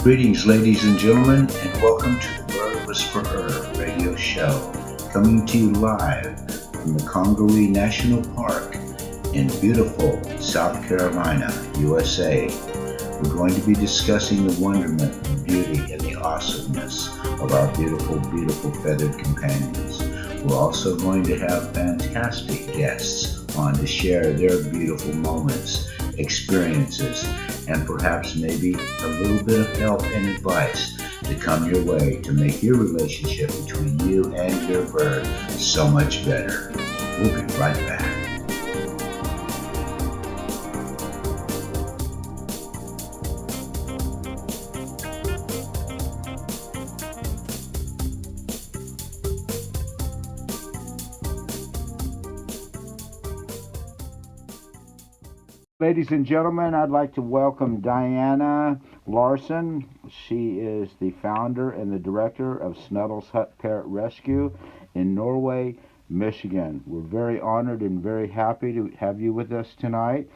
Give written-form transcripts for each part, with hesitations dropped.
Greetings, ladies and gentlemen, and welcome to the Bird Whisperer radio show, coming to you live from the Congaree National Park in beautiful South Carolina, USA. We're going to be discussing the wonderment, the beauty, and the awesomeness of our beautiful, beautiful feathered companions. We're also going to have fantastic guests on to share their beautiful moments, experiences, and perhaps maybe a little bit of help and advice to come your way to make your relationship between you and your bird so much better. We'll be right back. Ladies and gentlemen, I'd like to welcome Dianna Larson. She is the founder and the director of Snuddle's Hut Parrot Rescue in Norway, Michigan. We're very honored and very happy to have you with us tonight.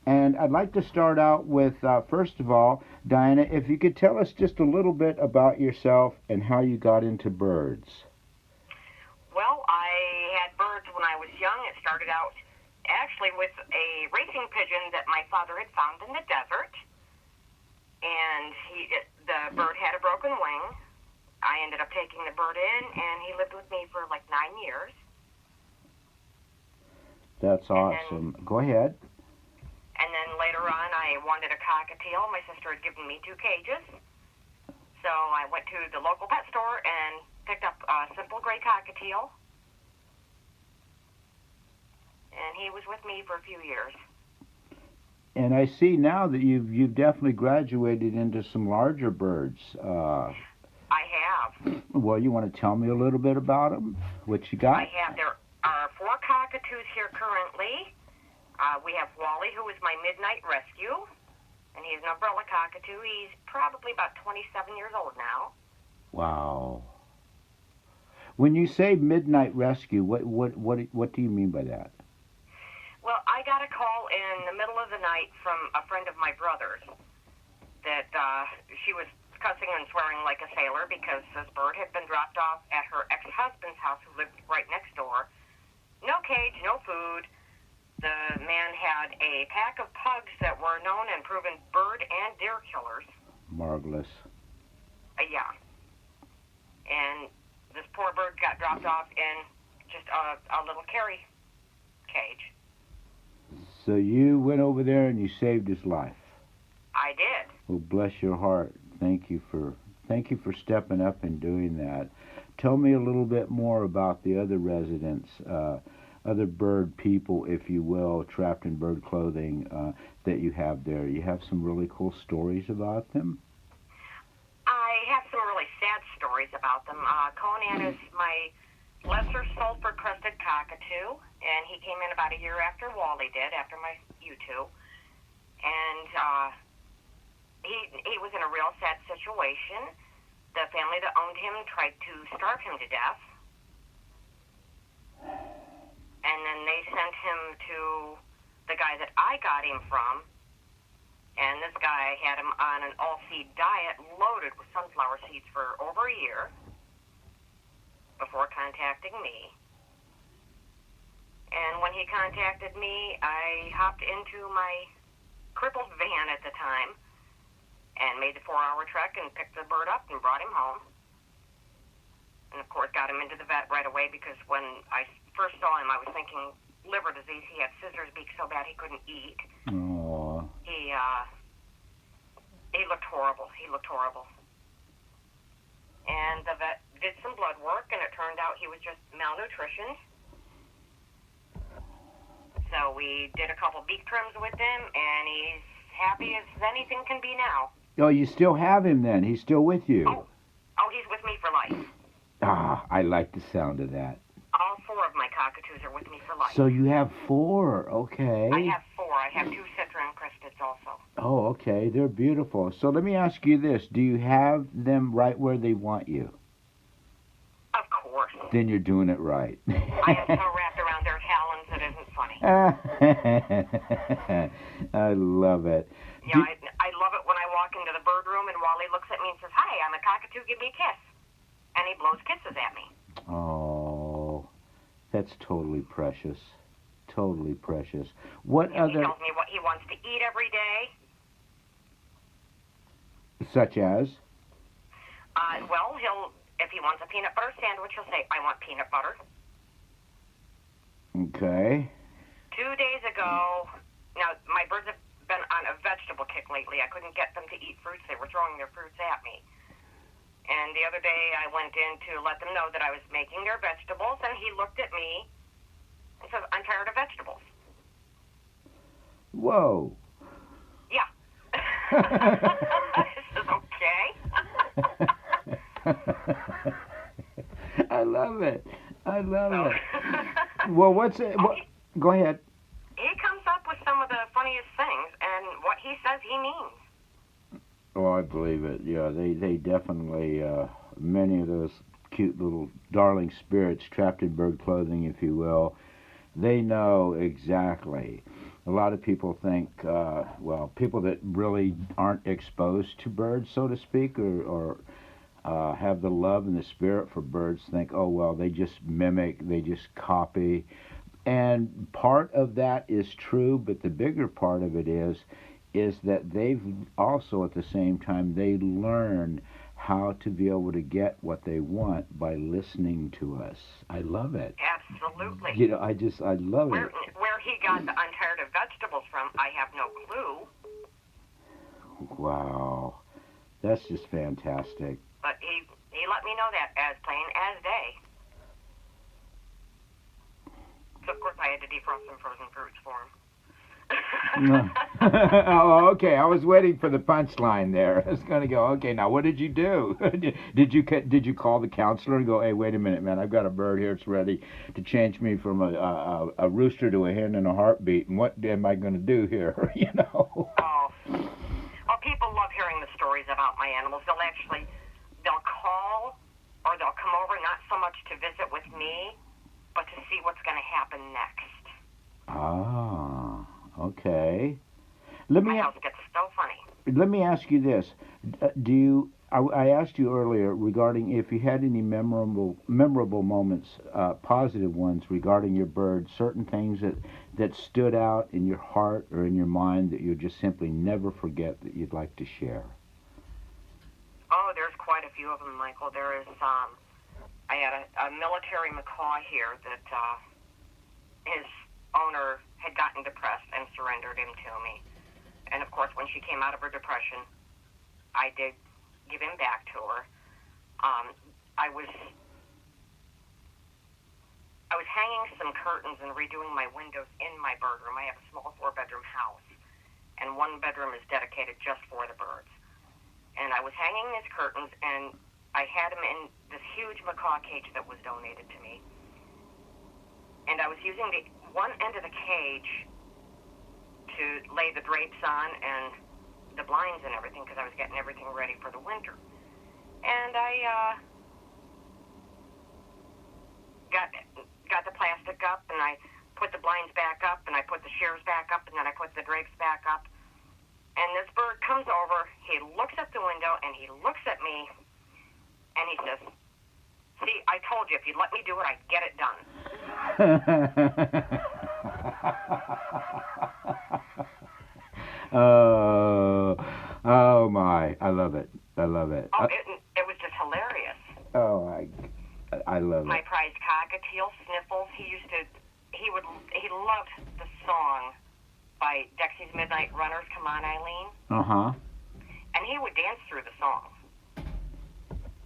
And I'd like to start out with, first of all, Dianna, if you could tell us just a little bit about yourself and how you got into birds. Well, I had birds when I was young. It started out actually with a racing pigeon that my father had found in the desert, and the bird had a broken wing. I ended up taking the bird in, and he lived with me for like 9 years. That's awesome. Go ahead. And then later on, I wanted a cockatiel. My sister had given me 2 cages, so I went to the local pet store and picked up a simple gray cockatiel. And he was with me for a few years. And I see now that you've definitely graduated into some larger birds. I have. Well, you want to tell me a little bit about them? What you got? I have. There are 4 cockatoos here currently. We have Wally, who is my midnight rescue, and he's an umbrella cockatoo. He's probably about 27 years old now. Wow. When you say midnight rescue, what do you mean by that? Well, I got a call in the middle of the night from a friend of my brother's that she was cussing and swearing like a sailor because this bird had been dropped off at her ex-husband's house, who lived right next door. No cage, no food. The man had a pack of pugs that were known and proven bird and deer killers. Marvelous. Yeah. And this poor bird got dropped off in just a little carry cage. So you went over there and you saved his life. I did. Well, bless your heart. Thank you for stepping up and doing that. Tell me a little bit more about the other residents, other bird people, if you will, trapped in bird clothing that you have there. You have some really cool stories about them? I have some really sad stories about them. Conan is my lesser sulfur-crested cockatoo, and he came in about a year after Wally did, after my U2. And he was in a real sad situation. The family that owned him tried to starve him to death. And then they sent him to the guy that I got him from, and this guy had him on an all-seed diet loaded with sunflower seeds for over a year before contacting me. And when he contacted me, I hopped into my crippled van at the time and made the 4-hour trek and picked the bird up and brought him home. And of course got him into the vet right away, because when I first saw him I was thinking liver disease. He had scissors beak so bad he couldn't eat. Aww. He looked horrible. He looked horrible. And the vet did some blood work, and it turned out he was just malnutrition. So we did a couple beak trims with him, and he's happy as anything can be now. Oh, you still have him then? He's still with you? Oh, he's with me for life. Ah, I like the sound of that. All 4 of my cockatoos are with me for life. So you have 4, okay. I have 4. I have 2 citron cresteds also. Oh, okay. They're beautiful. So let me ask you this. Do you have them right where they want you? Of course. Then you're doing it right. I am so wrapped around their talons it isn't funny. I love it. Yeah, I love it when I walk in into the bird room, and Wally looks at me and says, "Hi, I'm a cockatoo. Give me a kiss." And he blows kisses at me. Oh, that's totally precious. Totally precious. What And other, he tells me what he wants to eat every day. such as? Well, if he wants a peanut butter sandwich, he'll say, "I want peanut butter." Okay. 2 days ago, now my birds have been on a vegetable kick lately. I couldn't get them to eat fruits. They were throwing their fruits at me. And the other day I went in to let them know that I was making their vegetables, and he looked at me and says, "I'm tired of vegetables." Whoa. Yeah. I said, "Okay." I love it. I love it. Well, what's it? Go ahead. He comes up with some of the funniest things, and what he says he means. Oh, I believe it. Yeah, they definitely, many of those cute little darling spirits trapped in bird clothing, if you will, they know exactly. A lot of people think, well, people that really aren't exposed to birds, so to speak, or have the love and the spirit for birds, think, oh, well, they just mimic, they just copy. And part of that is true, but the bigger part of it is that they've also at the same time they learn how to be able to get what they want by listening to us. I love it. Absolutely. You know, I love it. Where he got the "I'm tired of vegetables" from, I have no clue. Wow, that's just fantastic. But he let me know that as plain as day. So of course I had to defrost some frozen fruits for him. Oh, okay. I was waiting for the punchline there. I was going to go, okay, now what did you do? Did you call the counselor and go, hey, wait a minute, man, I've got a bird here. It's ready to change me from a rooster to a hen in a heartbeat, and what am I going to do here? You know? Oh, people love hearing the stories about my animals. They'll call or they'll come over not so much to visit with me, but to see what's going to happen next. Ah. Okay. My house gets so funny. Let me ask you this: I asked you earlier regarding if you had any memorable moments, positive ones regarding your bird. Certain things that stood out in your heart or in your mind that you just simply never forget that you'd like to share. Oh, there's quite a few of them, Michael. There is. I had a military macaw here that his owner had gotten depressed and surrendered him to me. And of course, when she came out of her depression, I did give him back to her. I was hanging some curtains and redoing my windows in my bird room. I have a small 4-bedroom house, and one bedroom is dedicated just for the birds. And I was hanging these curtains, and I had him in this huge macaw cage that was donated to me. And I was using the one end of the cage to lay the drapes on and the blinds and everything because I was getting everything ready for the winter. And I got the plastic up, and I put the blinds back up, and I put the shears back up, and then I put the drapes back up. And this bird comes over, he looks at the window, and he looks at me, and he says, "See, I told you, if you'd let me do it, I'd get it done." Oh my! I love it. I love it. Oh, it was just hilarious. Oh, I love My it. prized cockatiel, Sniffles. He loved the song by Dexy's Midnight Runners, "Come On, Eileen." And he would dance through the song.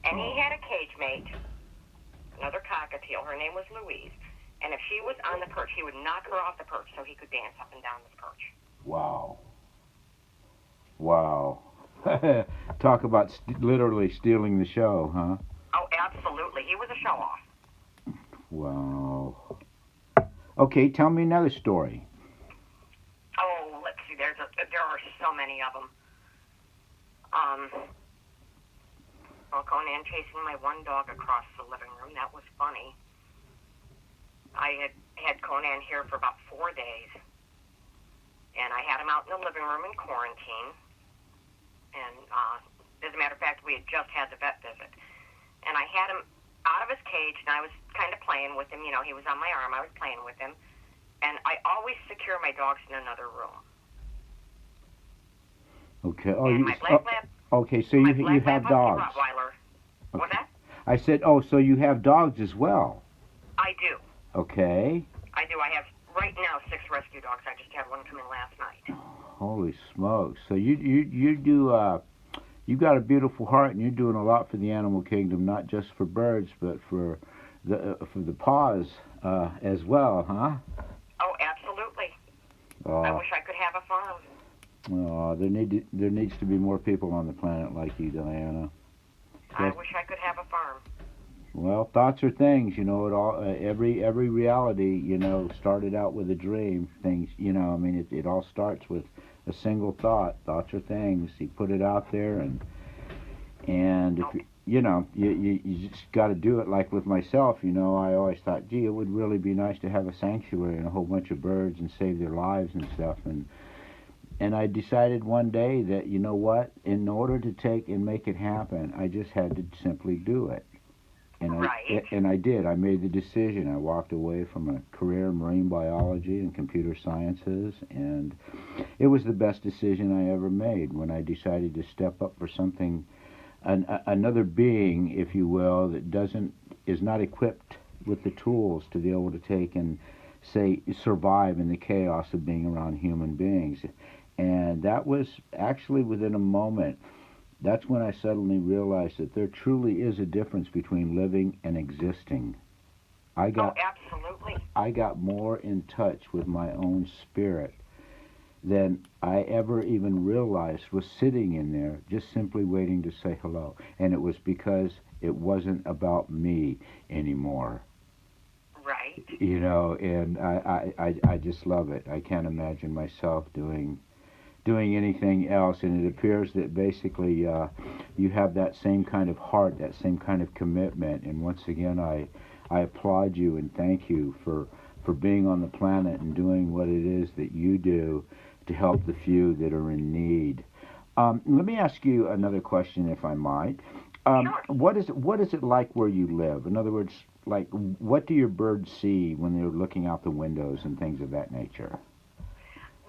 And he had a cage mate, another cockatiel. Her name was Louise. And if she was on the perch, he would knock her off the perch so he could dance up and down this perch. Wow. Wow. Talk about literally stealing the show, huh? Oh, absolutely. He was a show-off. Wow. Okay, tell me another story. Oh, let's see. There are so many of them. Well, Conan chasing my one dog across the living room. That was funny. I had Conan here for about 4 days. And I had him out in the living room in quarantine. And as a matter of fact, we had just had the vet visit. And I had him out of his cage, and I was kind of playing with him. You know, he was on my arm. I was playing with him. And I always secure my dogs in another room. Okay. And my black lab, okay, so you have dogs. Rottweiler. Okay. What's that? I said, oh, so you have dogs as well. I do. Okay. I do. I have, right now, 6 rescue dogs. I just had one come in last night. Holy smokes. So you do, you've got a beautiful heart, and you're doing a lot for the animal kingdom, not just for birds, but for the paws as well, huh? Oh, absolutely. I wish I could have a farm. Oh, there needs to be more people on the planet like you, Dianna. I wish I could have a farm. Well, thoughts are things, you know. It all every reality, you know, started out with a dream. Things, you know, I mean, it all starts with a single thought. Thoughts are things. You put it out there, and if you know, you just got to do it. Like with myself, you know, I always thought, gee, it would really be nice to have a sanctuary and a whole bunch of birds and save their lives and stuff. And I decided one day that, you know what, in order to take and make it happen, I just had to simply do it. And I did. I made the decision. I walked away from a career in marine biology and computer sciences, and it was the best decision I ever made when I decided to step up for something, another being, if you will, that is not equipped with the tools to be able to take and, say, survive in the chaos of being around human beings. And that was actually within a moment. That's when I suddenly realized that there truly is a difference between living and existing. Absolutely. I got more in touch with my own spirit than I ever even realized was sitting in there, just simply waiting to say hello. And it was because it wasn't about me anymore. Right. You know, and I just love it. I can't imagine myself doing anything else, and it appears that basically you have that same kind of heart, that same kind of commitment. And once again, I applaud you and thank you for being on the planet and doing what it is that you do to help the few that are in need. Let me ask you another question, if I might. Sure. What is it like where you live? In other words, like, what do your birds see when they're looking out the windows and things of that nature?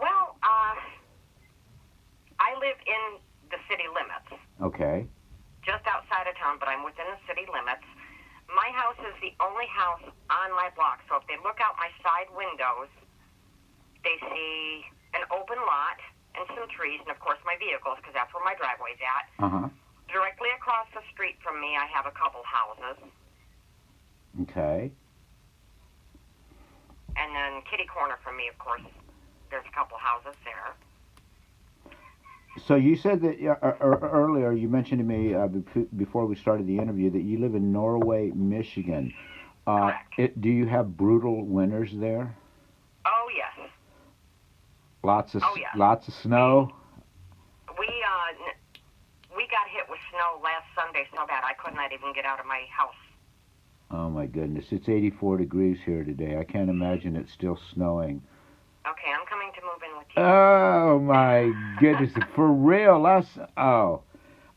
Well, I live in the city limits. Okay. Just outside of town, but I'm within the city limits. My house is the only house on my block, so if they look out my side windows, they see an open lot and some trees, and of course my vehicles, because that's where my driveway's at. Uh-huh. Directly across the street from me, I have a couple houses. Okay. And then kitty corner from me, of course, there's a couple houses there. So you said that earlier, you mentioned to me before we started the interview that you live in Norway, Michigan. Correct. Do you have brutal winters there? Oh, yes. Lots of yes. Lots of snow? We got hit with snow last Sunday so bad I could not even get out of my house. Oh, my goodness. It's 84 degrees here today. I can't imagine it's still snowing. Okay, I'm coming to move in with you. Oh, my goodness. For real?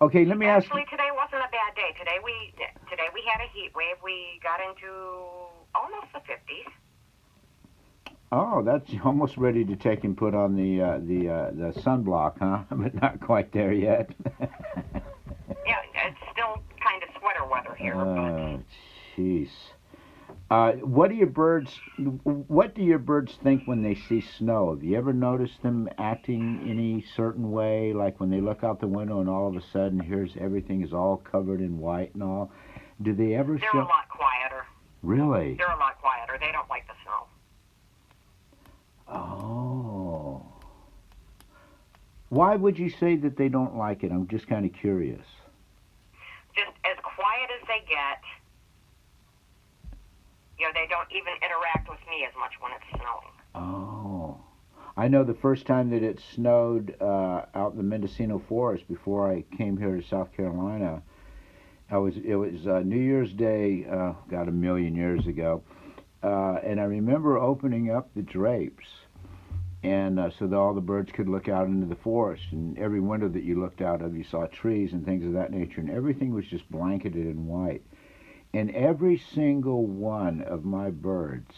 Okay, let me ask you. Actually, today wasn't a bad day. Today we had a heat wave. We got into almost the 50s. Oh, that's almost ready to take and put on the sunblock, huh? But not quite there yet. Yeah, it's still kind of sweater weather here. Oh, jeez. What do your birds think when they see snow? Have you ever noticed them acting any certain way, like when they look out the window and all of a sudden everything is all covered in white and all? Do they ever They're a lot quieter. Really? They're a lot quieter. They don't like the snow. Oh. Why would you say that they don't like it? I'm just kind of curious. Just as quiet as they get. You know, they don't even interact with me as much when it's snowing. Oh. I know the first time that it snowed out in the Mendocino Forest before I came here to South Carolina, it was New Year's Day, a million years ago, and I remember opening up the drapes, and so that all the birds could look out into the forest. And every window that you looked out of, you saw trees and things of that nature, and everything was just blanketed in white. And every single one of my birds,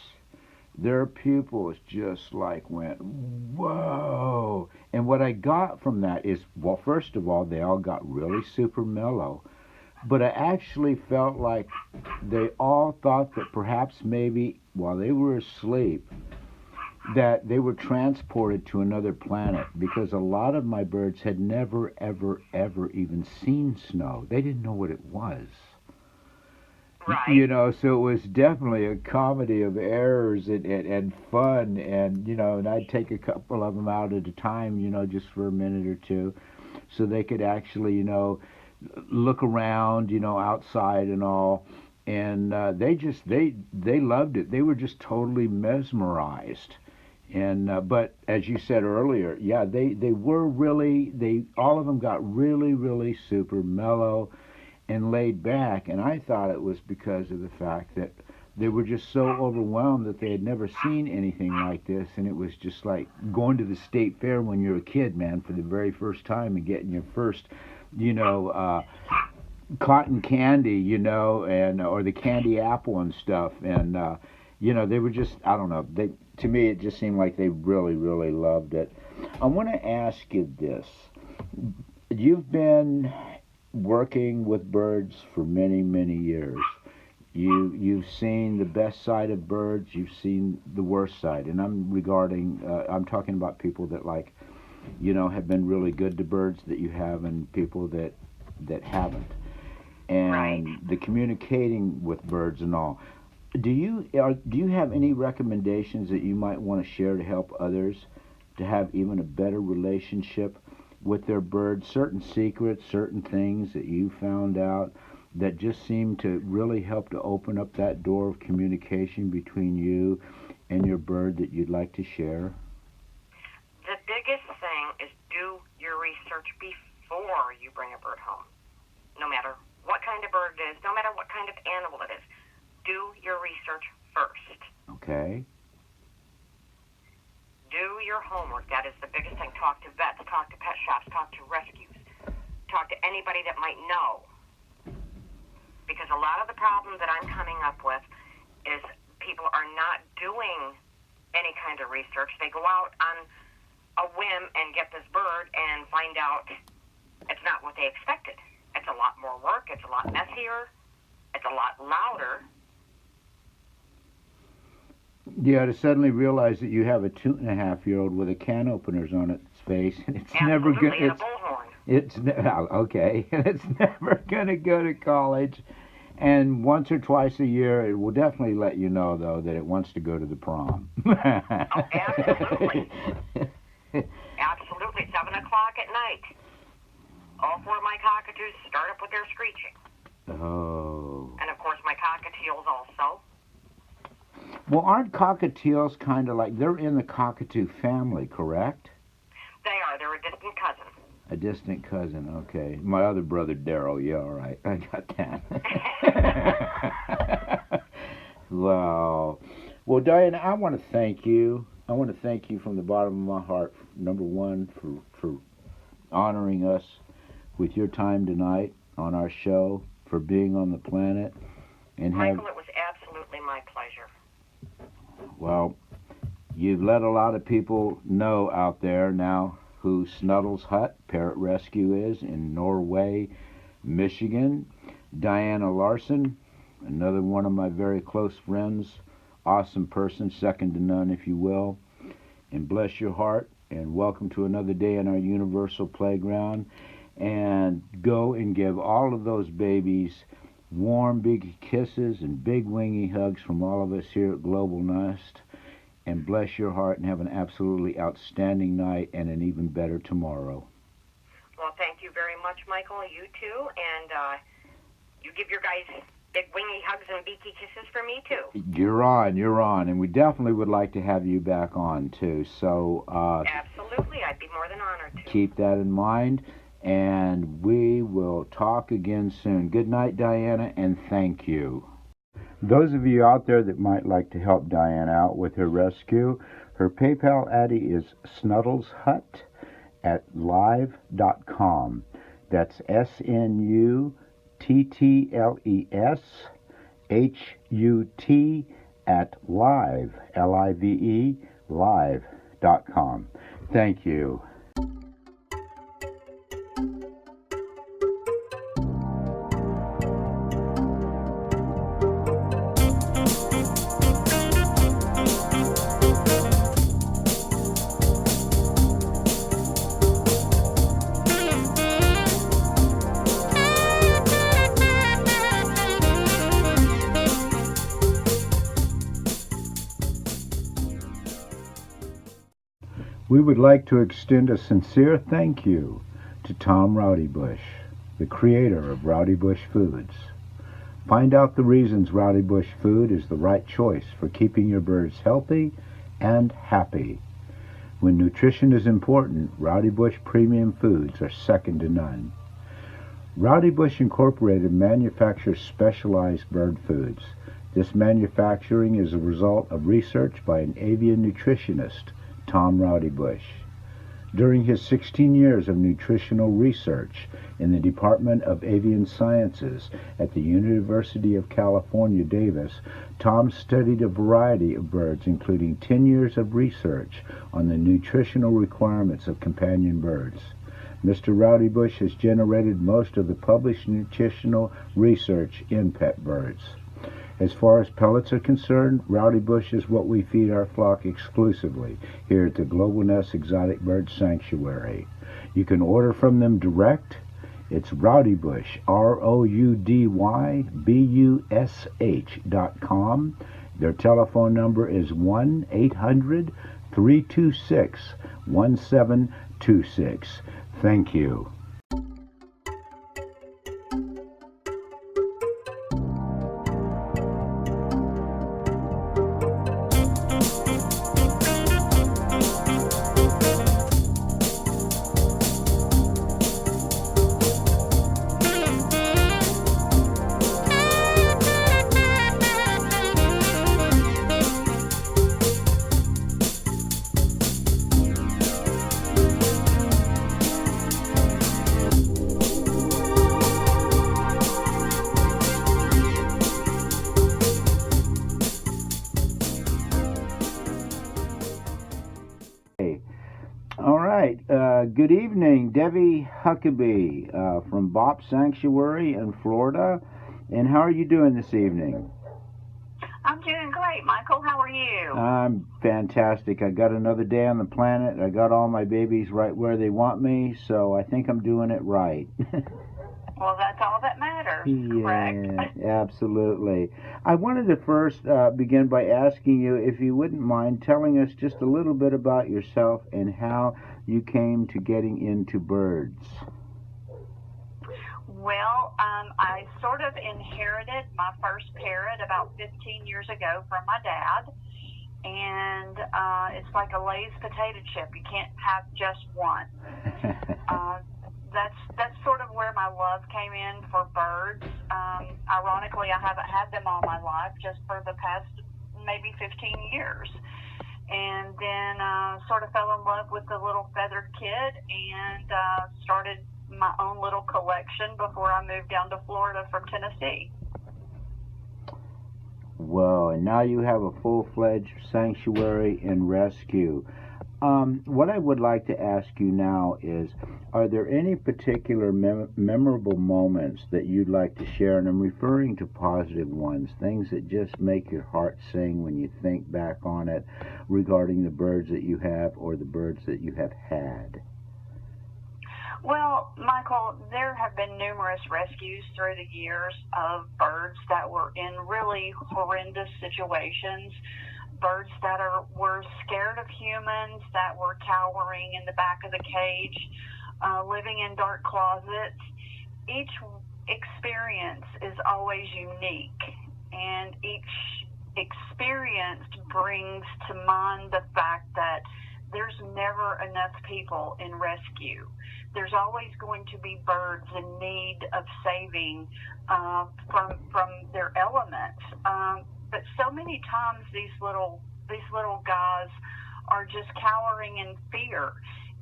their pupils just like went, whoa. And what I got from that is, well, first of all, they all got really super mellow. But I actually felt like they all thought that perhaps maybe while they were asleep, that they were transported to another planet, because a lot of my birds had never, ever, ever even seen snow. They didn't know what it was. Right. You know, so it was definitely a comedy of errors and fun, and, you know, and I'd take a couple of them out at a time, you know, just for a minute or two, so they could actually, you know, look around, you know, outside and all, and they loved it. They were just totally mesmerized. And but as you said earlier, yeah, they were really, they all of them got really, really super mellow and laid back, and I thought it was because of the fact that they were just so overwhelmed that they had never seen anything like this, and it was just like going to the state fair when you're a kid, man, for the very first time, and getting your first, you know, cotton candy, you know, and or the candy apple and stuff, and you know, they were just, I don't know, they, to me it just seemed like they really, really loved it. I want to ask you this: you've been working with birds for many, many years. You've seen the best side of birds. You've seen the worst side, and I'm talking about people that, like, you know, have been really good to birds that you have, and people that haven't, and Right. the communicating with birds and all. Do you have any recommendations that you might want to share to help others to have even a better relationship with their birds? Certain secrets, certain things that you found out that just seem to really help to open up that door of communication between you and your bird that you'd like to share? The biggest thing is do your research before you bring a bird home. No matter what kind of bird it is, no matter what kind of animal it is, do your research first. Okay. Do your homework. That is the biggest thing. Talk to vets, talk to pet shops, talk to rescues, talk to anybody that might know. Because a lot of the problems that I'm coming up with is people are not doing any kind of research. They go out on a whim and get this bird and find out it's not what they expected. It's a lot more work. It's a lot messier. It's a lot louder. Yeah, to suddenly realize that you have a 2.5-year-old with a can openers on its face, and it's never Absolutely, good. and a bullhorn. Okay, and it's never going to go to college. And once or twice a year, it will definitely let you know, though, that it wants to go to the prom. Oh, absolutely. Absolutely. 7 o'clock at night. All 4 of my cockatoos start up with their screeching. Oh. And, of course, my cockatiels also. Well, aren't cockatiels kind of like, they're in the cockatoo family, correct? They are. They're a distant cousin. A distant cousin, okay. My other brother, Daryl, yeah, all right. I got that. Wow. Well, Diana, I want to thank you. I want to thank you from the bottom of my heart, number one, for honoring us with your time tonight on our show, for being on the planet. And Michael, it was absolutely my pleasure. Well, you've let a lot of people know out there now who Snuddles Hut Parrot Rescue is in Norway, Michigan. Dianna Larson, another one of my very close friends, awesome person, second to none, if you will. And bless your heart, and welcome to another day in our universal playground. And go and give all of those babies warm, big kisses and big wingy hugs from all of us here at Global Nest. And bless your heart, and have an absolutely outstanding night and an even better tomorrow. Well, thank you very much, Michael. You too. And you give your guys big wingy hugs and beaky kisses for me, too. You're on. And we definitely would like to have you back on, too. So Absolutely. I'd be more than honored to. Keep that in mind. And we will talk again soon. Good night, Diana, and thank you. Those of you out there that might like to help Diana out with her rescue, Her PayPal ID is snuttleshut@live.com. That's SNUTTLESHUT at live, LIVE, live.com. Thank you. We would like to extend a sincere thank you to Tom Rowdy Bush, the creator of Rowdy Bush Foods. Find out the reasons Rowdy Bush Food is the right choice for keeping your birds healthy and happy. When nutrition is important, Rowdy Bush Premium Foods are second to none. Rowdy Bush Incorporated manufactures specialized bird foods. This manufacturing is a result of research by an avian nutritionist, Tom Rowdy Bush. During his 16 years of nutritional research in the Department of Avian Sciences at the University of California, Davis, Tom studied a variety of birds, including 10 years of research on the nutritional requirements of companion birds. Mr. Rowdy Bush has generated most of the published nutritional research in pet birds. As far as pellets are concerned, Rowdy Bush is what we feed our flock exclusively here at the Global Nest Exotic Bird Sanctuary. You can order from them direct. It's Rowdy Bush, ROUDYBUSH.com. Their telephone number is 1-800-326-1726. Thank you. Good evening, Debbie Huckaby from Bop Sanctuary in Florida. And how are you doing this evening? I'm doing great, Michael. How are you? I'm fantastic. I got another day on the planet. I got all my babies right where they want me, so I think I'm doing it right. Well, that's all that matters, correct? Yeah, absolutely. I wanted to first begin by asking you if you wouldn't mind telling us just a little bit about yourself and how you came to getting into birds. Well, I sort of inherited my first parrot about 15 years ago from my dad, and it's like a Lay's potato chip. You can't have just one. That's sort of where my love came in for birds. Ironically, I haven't had them all my life, just for the past maybe 15 years. And then sort of fell in love with the little feathered kid and started my own little collection before I moved down to Florida from Tennessee. Well, and now you have a full-fledged sanctuary and rescue. What I would like to ask you now is, are there any particular memorable moments that you'd like to share? And I'm referring to positive ones, things that just make your heart sing when you think back on it regarding the birds that you have or the birds that you have had. Well, Michael, there have been numerous rescues through the years of birds that were in really horrendous situations. Birds that were scared of humans, that were cowering in the back of the cage, living in dark closets. Each experience is always unique, and each experience brings to mind the fact that there's never enough people in rescue. There's always going to be birds in need of saving from their elements. But so many times these little guys are just cowering in fear.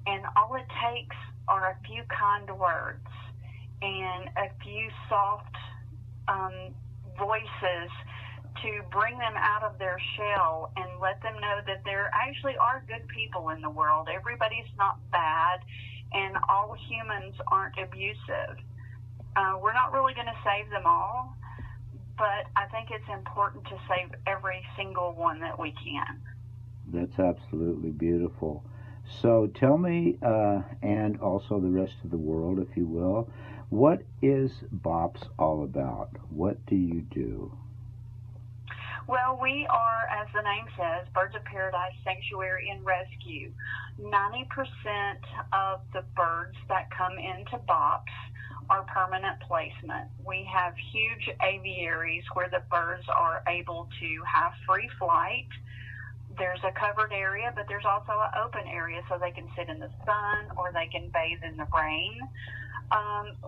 And all it takes are a few kind words and a few soft voices to bring them out of their shell and let them know that there actually are good people in the world. Everybody's not bad, and all humans aren't abusive. We're not really going to save them all, but I think it's important to save every single one that we can. That's absolutely beautiful. So tell me, and also the rest of the world, if you will, what is BOPS all about? What do you do? Well, we are, as the name says, Birds of Paradise Sanctuary and Rescue. 90% of the birds that come into BOPS are permanent placement. We have huge aviaries where the birds are able to have free flight. There's a covered area, but there's also an open area so they can sit in the sun or they can bathe in the rain.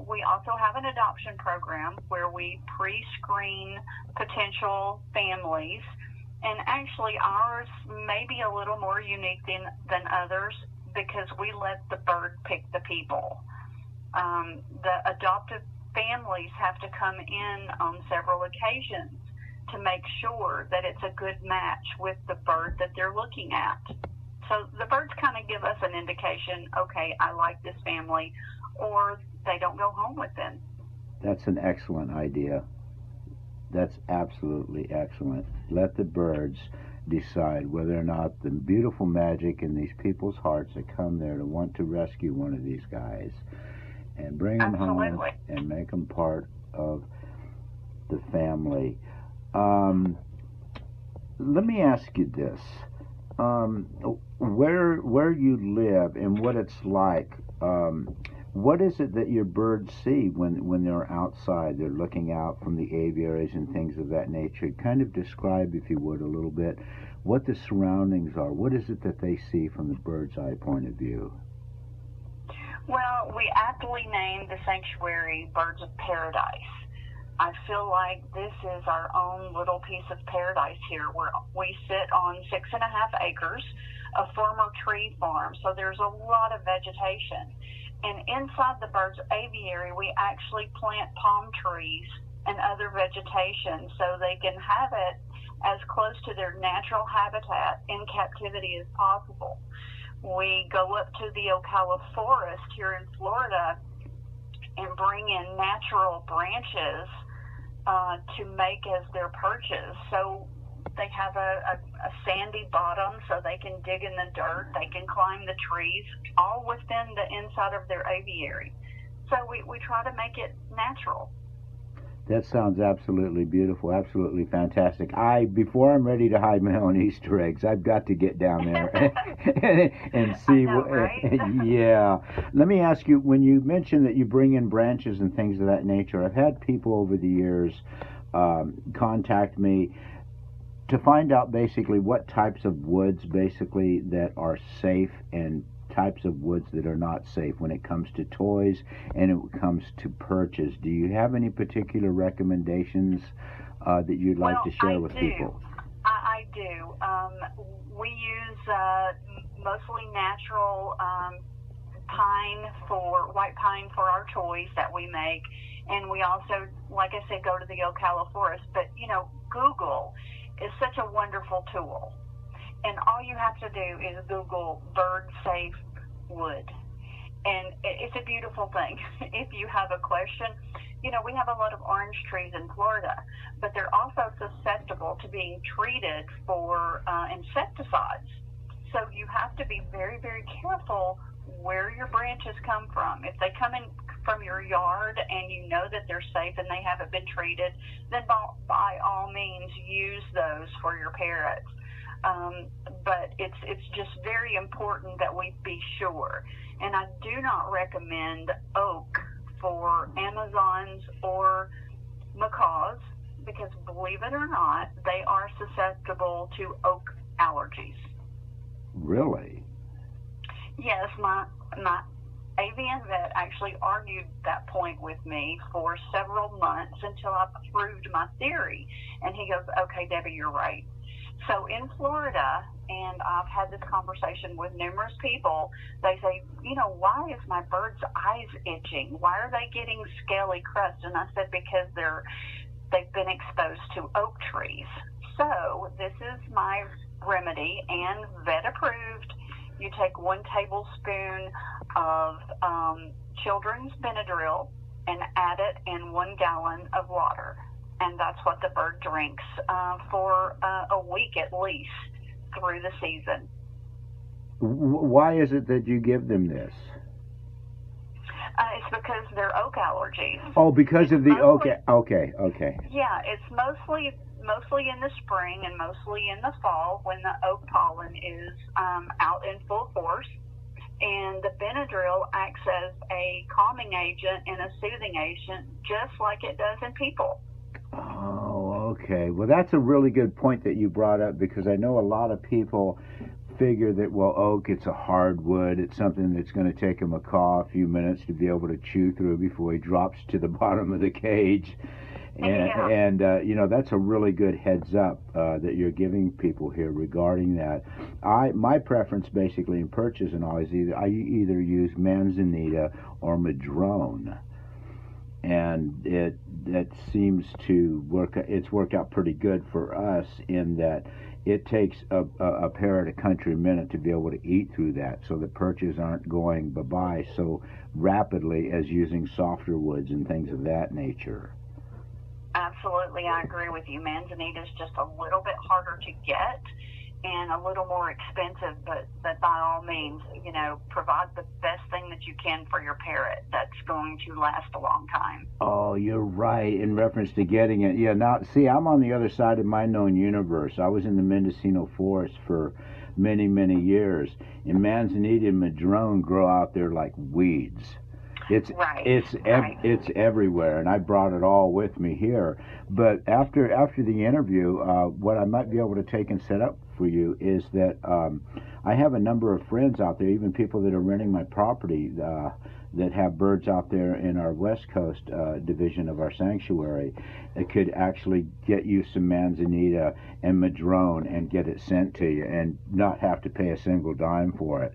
We also have an adoption program where we pre-screen potential families, and actually ours may be a little more unique than others because we let the bird pick the people. The adoptive families have to come in on several occasions to make sure that it's a good match with the bird that they're looking at. So the birds kind of give us an indication, okay, I like this family, or they don't go home with them. That's an excellent idea. That's absolutely excellent. Let the birds decide whether or not the beautiful magic in these people's hearts that come there to want to rescue one of these guys and bring them home and make them part of the family. Let me ask you this. Where you live and what it's like, what is it that your birds see when they're outside? They're looking out from the aviaries and things of that nature. Kind of describe, if you would, a little bit what the surroundings are. What is it that they see from the bird's eye point of view? Well, we aptly named the sanctuary Birds of Paradise. I feel like this is our own little piece of paradise here, where we sit on 6.5 acres, a former tree farm, so there's a lot of vegetation. And inside the birds aviary, we actually plant palm trees and other vegetation so they can have it as close to their natural habitat in captivity as possible. We go up to the Ocala forest here in Florida and bring in natural branches to make as their perches. So they have a sandy bottom so they can dig in the dirt, they can climb the trees, all within the inside of their aviary. So we try to make it natural. That sounds absolutely beautiful, absolutely fantastic. Before I'm ready to hide my own Easter eggs, I've got to get down there and see. I know, right? Yeah. Let me ask you, when you mentioned that you bring in branches and things of that nature, I've had people over the years contact me to find out basically what types of woods basically that are safe and types of woods that are not safe when it comes to toys and it comes to perches. Do you have any particular recommendations that you'd like to share with people? I do. We use mostly natural white pine for our toys that we make, and we also, like I said, go to the Ocala forest. But Google is such a wonderful tool. And all you have to do is Google bird safe wood. And it's a beautiful thing. If you have a question, we have a lot of orange trees in Florida, but they're also susceptible to being treated for insecticides. So you have to be very, very careful where your branches come from. If they come in from your yard and you know that they're safe and they haven't been treated, then by all means use those for your parrots. But it's just very important that we be sure. And I do not recommend oak for Amazons or macaws because, believe it or not, they are susceptible to oak allergies. Really? Yes, my avian vet actually argued that point with me for several months until I proved my theory. And he goes, okay, Debbie, you're right. So in Florida, and I've had this conversation with numerous people, they say, why is my bird's eyes itching? Why are they getting scaly crust? And I said, because they've been exposed to oak trees. So this is my remedy and vet approved. You take 1 tablespoon of children's Benadryl and add it in 1 gallon of water. And that's what the bird drinks for a week at least through the season. Why is it that you give them this? It's because they're oak allergies. Oh, because of the oak. Okay. Yeah, it's mostly in the spring and mostly in the fall when the oak pollen is out in full force. And the Benadryl acts as a calming agent and a soothing agent, just like it does in people. Oh, okay. Well, that's a really good point that you brought up, because I know a lot of people figure that, well, oak, it's a hardwood. It's something that's going to take a macaw a few minutes to be able to chew through before he drops to the bottom of the cage. And that's a really good heads up that you're giving people here regarding that. My preference basically in purchasing all is I either use manzanita or madrone. And that seems to work. It's worked out pretty good for us in that it takes a parrot a country minute to be able to eat through that, so the perches aren't going bye-bye so rapidly as using softer woods and things of that nature. Absolutely, I agree with you. Manzanita is just a little bit harder to get and a little more expensive, but by all means, provide the best thing that you can for your parrot that's going to last a long time. Oh, you're right in reference to getting it. Yeah, now, see, I'm on the other side of my known universe. I was in the Mendocino forest for many, many years, and manzanita and madrone grow out there like weeds. It's everywhere, and I brought it all with me here. But after the interview, what I might be able to take and set up for you is that I have a number of friends out there, even people that are renting my property, that have birds out there in our West Coast division of our sanctuary that could actually get you some manzanita and madrone and get it sent to you and not have to pay a single dime for it.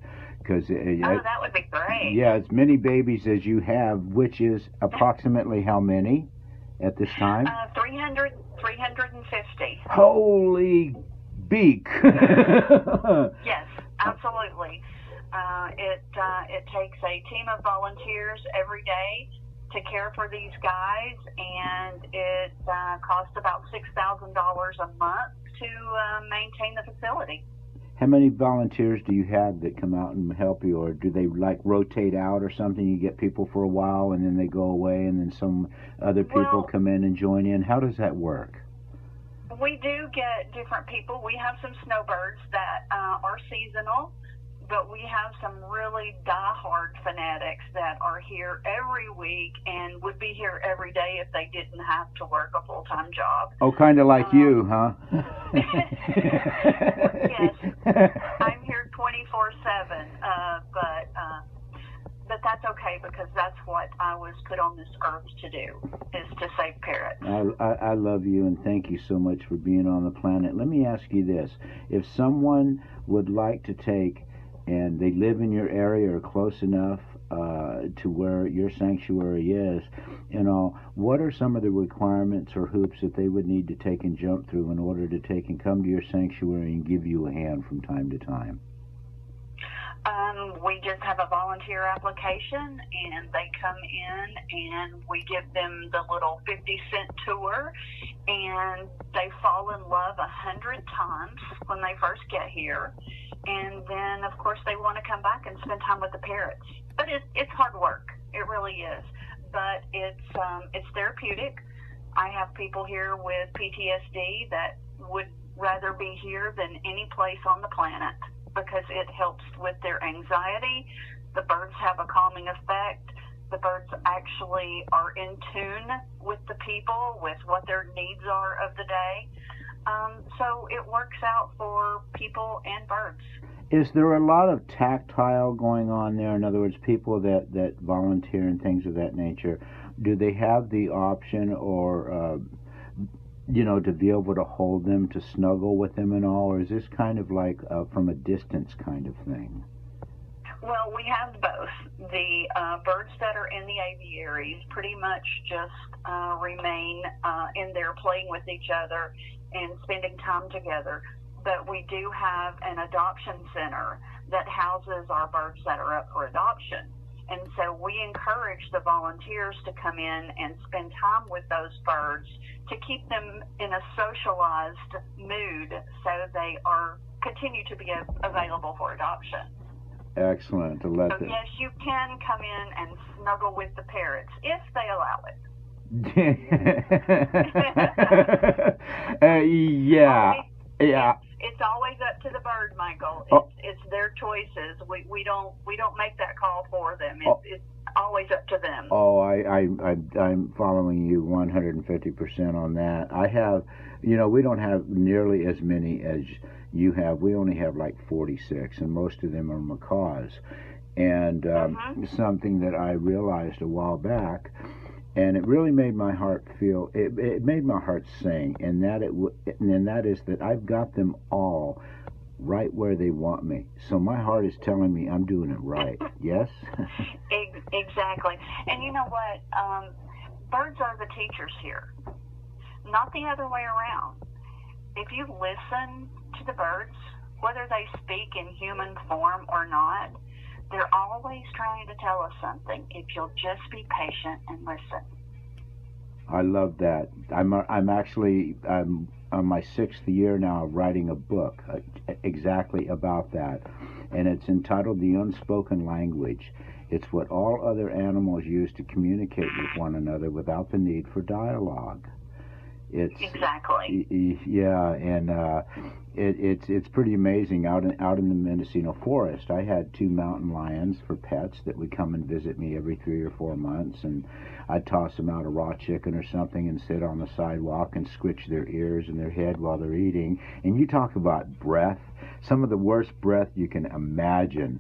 That would be great. Yeah, as many babies as you have, which is approximately how many at this time? 350. Holy beak! Yes, absolutely. It takes a team of volunteers every day to care for these guys, and it costs about $6,000 a month to maintain the facility. How many volunteers do you have that come out and help you, or do they rotate out or something? You get people for a while and then they go away and then some other people come in and join in? How does that work? We do get different people. We have some snowbirds that are seasonal, but we have some really die-hard fanatics that are here every week and would be here every day if they didn't have to work a full-time job. Oh, kind of like you, huh? Yes, I'm here 24/7, but that's okay, because that's what I was put on this earth to do, is to save parrots. I love you, and thank you so much for being on the planet. Let me ask you this. If someone would like to take, and they live in your area or close enough to where your sanctuary is, what are some of the requirements or hoops that they would need to take and jump through in order to take and come to your sanctuary and give you a hand from time to time? We just have a volunteer application, and they come in, and we give them the little 50-cent tour, and they fall in love 100 times when they first get here. And then, of course, they want to come back and spend time with the parrots. But it's hard work. It really is. But it's therapeutic. I have people here with PTSD that would rather be here than any place on the planet, because it helps with their anxiety. The birds have a calming effect. The birds actually are in tune with the people, with what their needs are of the day. So it works out for people and birds. Is there a lot of tactile going on there? In other words, people that volunteer and things of that nature, do they have the option or to be able to hold them, to snuggle with them and all, or is this kind of like from a distance kind of thing? Well, we have both. The birds that are in the aviaries pretty much just remain in there playing with each other and spending time together. But we do have an adoption center that houses our birds that are up for adoption. And so we encourage the volunteers to come in and spend time with those birds to keep them in a socialized mood so they are continue to be available for adoption. Excellent. So yes, you can come in and snuggle with the parrots if they allow it. Yeah. It's always up to the bird, Michael. It's their choices. We don't make that call for them. It's always up to them. Oh, I'm following you 150% on that. I have, we don't have nearly as many as you have. We only have like 46, and most of them are macaws. And something that I realized a while back, and it really made my heart feel, it made my heart sing, and that is that I've got them all right where they want me. So my heart is telling me I'm doing it right. Yes? Exactly. And you know what? Birds are the teachers here, not the other way around. If you listen to the birds, whether they speak in human form or not, they're always trying to tell us something if you'll just be patient and listen. I love that. I'm actually on my 6th year now of writing a book exactly about that, and it's entitled The Unspoken Language. It's what all other animals use to communicate with one another without the need for dialogue. Exactly. Yeah, and it's pretty amazing. Out in the Mendocino forest, I had 2 mountain lions for pets that would come and visit me every 3 or 4 months, and I'd toss them out a raw chicken or something and sit on the sidewalk and squitch their ears and their head while they're eating. And you talk about breath, some of the worst breath you can imagine.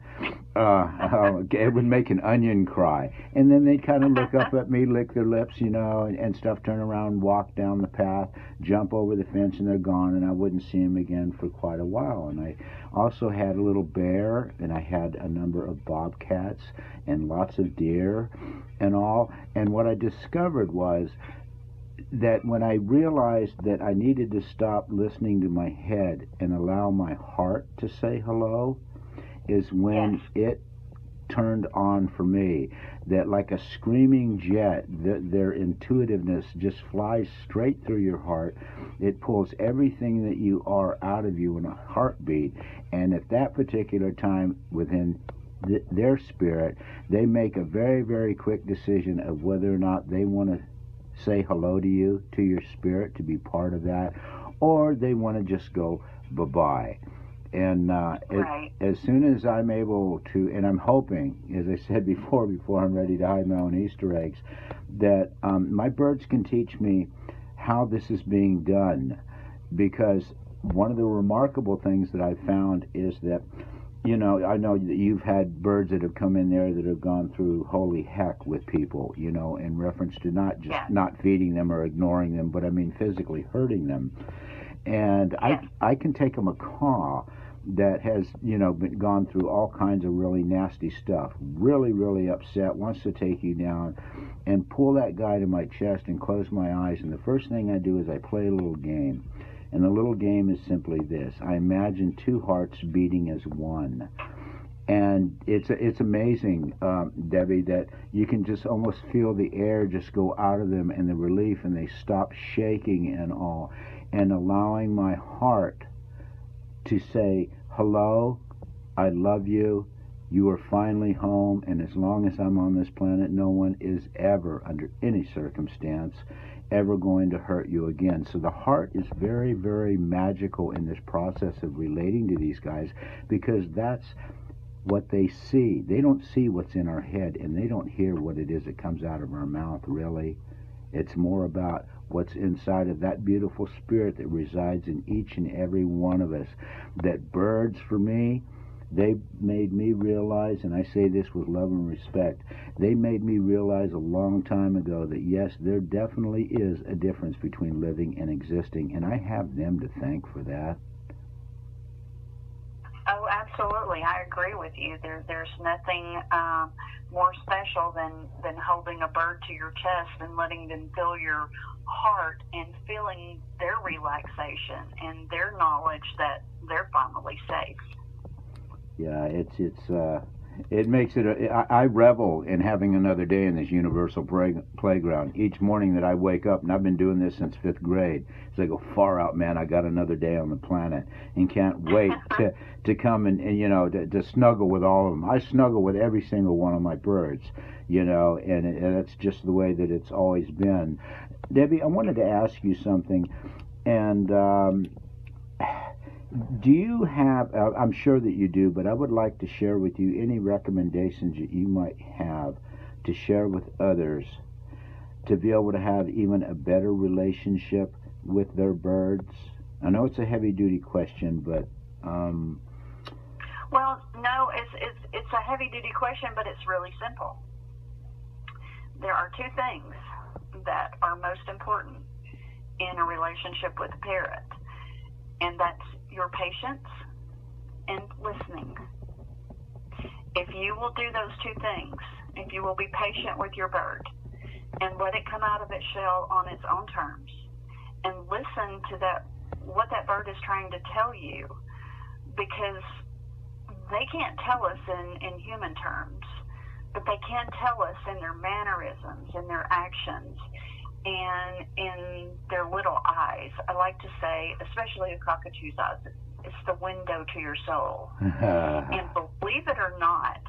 It would make an onion cry. And then they'd kind of look up at me, lick their lips, and stuff, turn around, walk down the path, jump over the fence, and they're gone, and I wouldn't see them again for quite a while. And I also had a little bear, and I had a number of bobcats and lots of deer and all. And what I discovered was that when I realized that I needed to stop listening to my head and allow my heart to say hello, is when it turned on for me. That like a screaming jet, their intuitiveness just flies straight through your heart. It pulls everything that you are out of you in a heartbeat, and at that particular time within their spirit, they make a very, very quick decision of whether or not they want to say hello to you, to your spirit, to be part of that, or they want to just go bye-bye. And right. As soon as I'm able to, and I'm hoping, as I said before I'm ready to hide my own Easter eggs, that my birds can teach me how this is being done. Because one of the remarkable things that I've found is that, I know that you've had birds that have come in there that have gone through holy heck with people, in reference to not just not feeding them or ignoring them, but I mean physically hurting them. And I can take a macaw that has, been gone through all kinds of really nasty stuff, really, really upset, wants to take you down, and pull that guy to my chest and close my eyes. And the first thing I do is I play a little game. And the little game is simply this. I imagine 2 hearts beating as one. And it's amazing, Debbie, that you can just almost feel the air just go out of them and the relief, and they stop shaking and all. And allowing my heart to say, hello, I love you, you are finally home, and as long as I'm on this planet, no one is ever, under any circumstance, ever going to hurt you again. So the heart is very, very magical in this process of relating to these guys, because that's what they see. They don't see what's in our head, and they don't hear what it is that comes out of our mouth, really. It's more about what's inside of that beautiful spirit that resides in each and every one of us. That birds, for me, They made me realize, and I say this with love and respect, they made me realize a long time ago that yes, there definitely is a difference between living and existing, and I have them to thank for that. Oh, absolutely. I agree with you. There's nothing more special than holding a bird to your chest and letting them feel your heart and feeling their relaxation and their knowledge that they're finally safe. Yeah, it makes it. I revel in having another day in this universal playground. Each morning that I wake up, and I've been doing this since 5th grade, so I go far out, man. I got another day on the planet, and can't wait to come and to snuggle with all of them. I snuggle with every single one of my birds, and it's just the way that it's always been. Debbie, I wanted to ask you something, and do you have, I'm sure that you do, but I would like to share with you any recommendations that you might have to share with others to be able to have even a better relationship with their birds? I know it's a heavy-duty question, but... Well, no, it's a heavy-duty question, but it's really simple. There are two things that are most important in a relationship with a parrot, and that's your patience and listening. If you will do those two things, if you will be patient with your bird and let it come out of its shell on its own terms and listen to what that bird is trying to tell you, because they can't tell us in human terms, but they can tell us in their mannerisms, in their actions, and in their little eyes. I like to say, especially a cockatoo's eyes, it's the window to your soul. And believe it or not,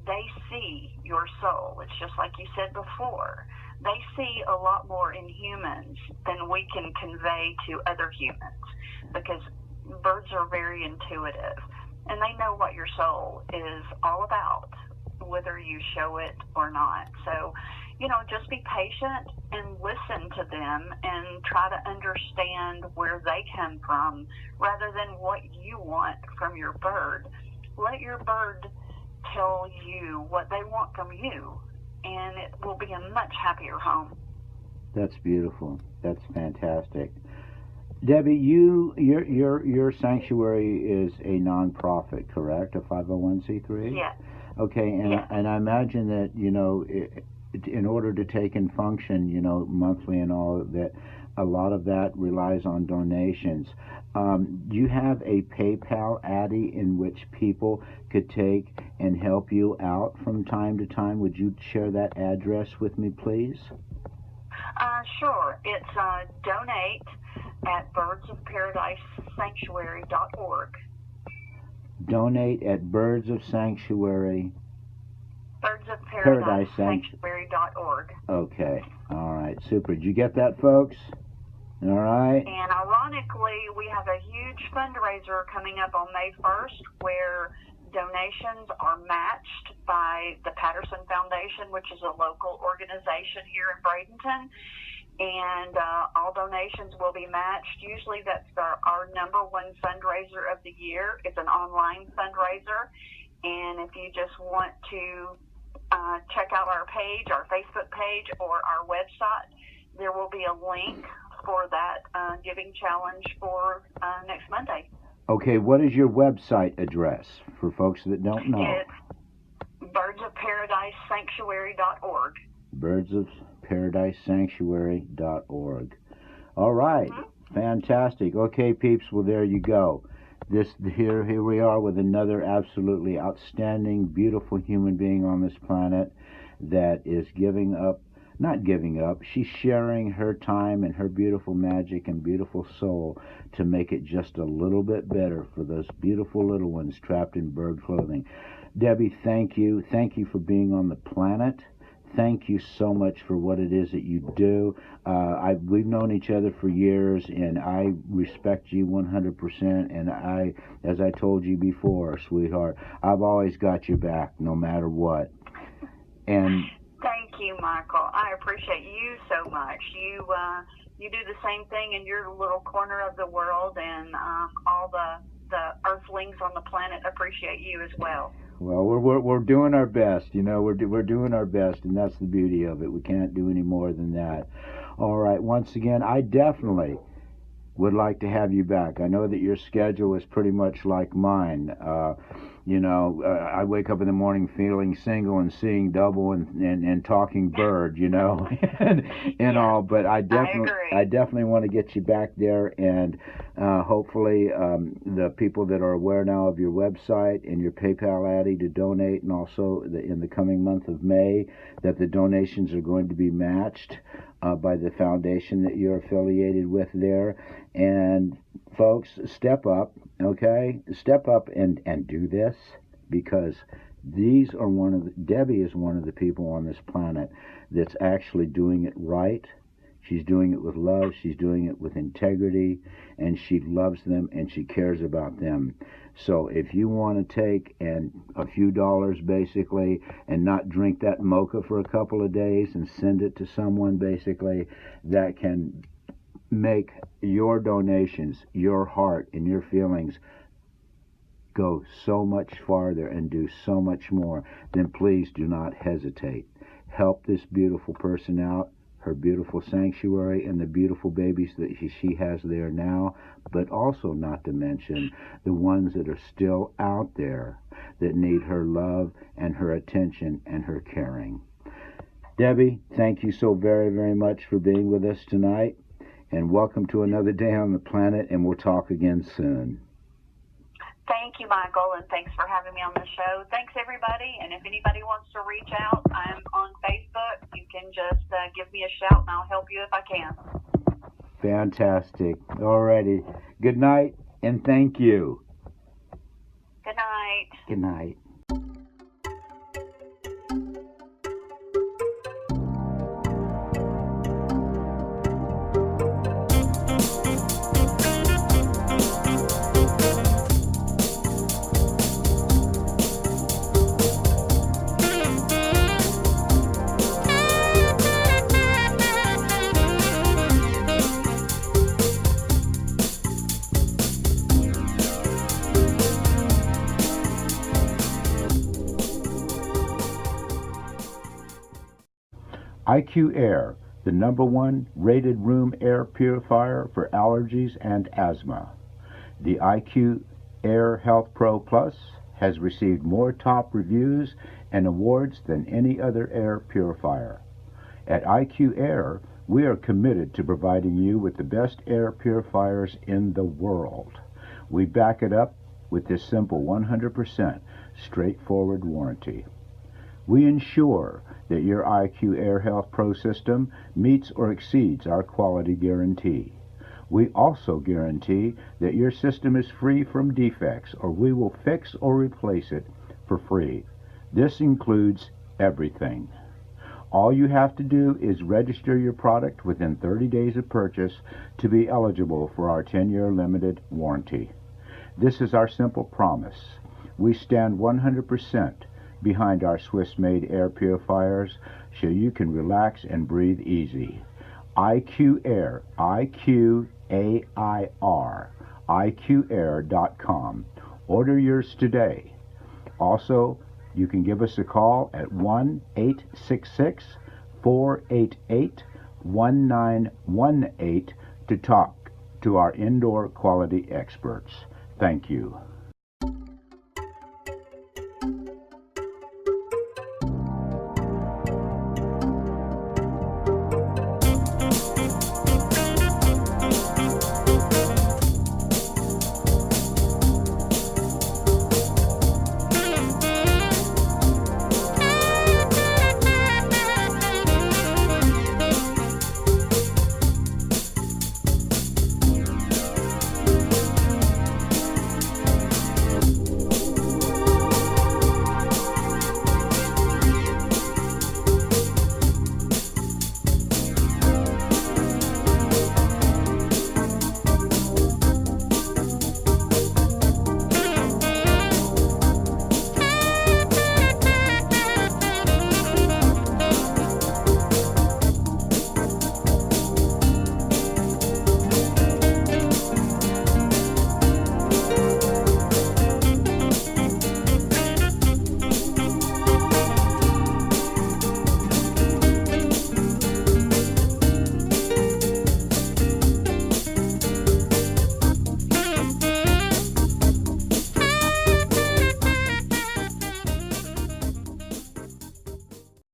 they see your soul. It's just like you said before. They see a lot more in humans than we can convey to other humans, because birds are very intuitive, and they know what your soul is all about, whether you show it or not. So, just be patient and listen to them and try to understand where they come from rather than what you want from your bird. Let your bird tell you what they want from you, and it will be a much happier home. That's beautiful. That's fantastic. Debbie, your sanctuary is a nonprofit, correct? A 501c3? Yes. Okay, and I imagine that in order to take and function, monthly and all that, a lot of that relies on donations. Do you have a PayPal, Addie, in which people could take and help you out from time to time? Would you share that address with me, please? Sure. It's donate at birdsofparadisesanctuary.org. Donate at birdsofsanctuary. birdsofparadisesanctuary.org. Okay. All right. Super. Did you get that, folks? All right. And ironically, we have a huge fundraiser coming up on May 1st where donations are matched by the Patterson Foundation, which is a local organization here in Bradenton. And all donations will be matched. Usually that's our number one fundraiser of the year. It's an online fundraiser. And if you just want to check out our page, our Facebook page, or our website, there will be a link for that giving challenge for next Monday. Okay, what is your website address for folks that don't know? It's birdsofparadisesanctuary.org. birdsofparadisesanctuary.org. All right. Mm-hmm. Fantastic. Okay, peeps, well, there you go. Here we are with another absolutely outstanding, beautiful human being on this planet that is not giving up, she's sharing her time and her beautiful magic and beautiful soul to make it just a little bit better for those beautiful little ones trapped in bird clothing. Debbie, thank you. Thank you for being on the planet. Thank you so much for what it is that you do. We've known each other for years, and I respect you 100%. And as I told you before, sweetheart, I've always got your back, no matter what. And thank you, Michael. I appreciate you so much. You do the same thing in your little corner of the world, and all the the Earthlings on the planet appreciate you as well. Well, we're doing our best. You know, we're doing our best, and that's the beauty of it. We can't do any more than that. All right. Once again, I definitely would like to have you back. I know that your schedule is pretty much like mine. I wake up in the morning feeling single and seeing double and talking bird, and all. But I definitely want to get you back there, and hopefully the people that are aware now of your website and your PayPal Addy to donate, and also in the coming month of May, that the donations are going to be matched by the foundation that you're affiliated with there. And folks, step up, okay? Step up and do this, because these are Debbie is one of the people on this planet that's actually doing it right. She's doing it with love, she's doing it with integrity, and she loves them and she cares about them. So if you want to take a few dollars basically and not drink that mocha for a couple of days and send it to someone basically, that can make your donations, your heart and your feelings go so much farther and do so much more, then please do not hesitate. Help this beautiful person out, her beautiful sanctuary and the beautiful babies that she has there now, but also not to mention the ones that are still out there that need her love and her attention and her caring. Debbie, thank you so very, very much for being with us tonight, and welcome to another day on the planet, and we'll talk again soon. Thank you, Michael, and thanks for having me on the show. Thanks, everybody, and if anybody wants to reach out, I'm on Facebook. You can just give me a shout, and I'll help you if I can. Fantastic. Alrighty. Good night, and thank you. Good night. Good night. IQ Air, the #1 rated room air purifier for allergies and asthma. The IQ Air Health Pro Plus has received more top reviews and awards than any other air purifier. At IQ Air, we are committed to providing you with the best air purifiers in the world. We back it up with this simple 100% straightforward warranty. We ensure that your IQ Air Health Pro system meets or exceeds our quality guarantee. We also guarantee that your system is free from defects, or we will fix or replace it for free. This includes everything. All you have to do is register your product within 30 days of purchase to be eligible for our 10-year limited warranty. This is our simple promise. We stand 100% behind our Swiss-made air purifiers, so you can relax and breathe easy. IQ Air, IQAIR, IQAir.com. Order yours today. Also, you can give us a call at 1-866-488-1918 to talk to our indoor quality experts. Thank you.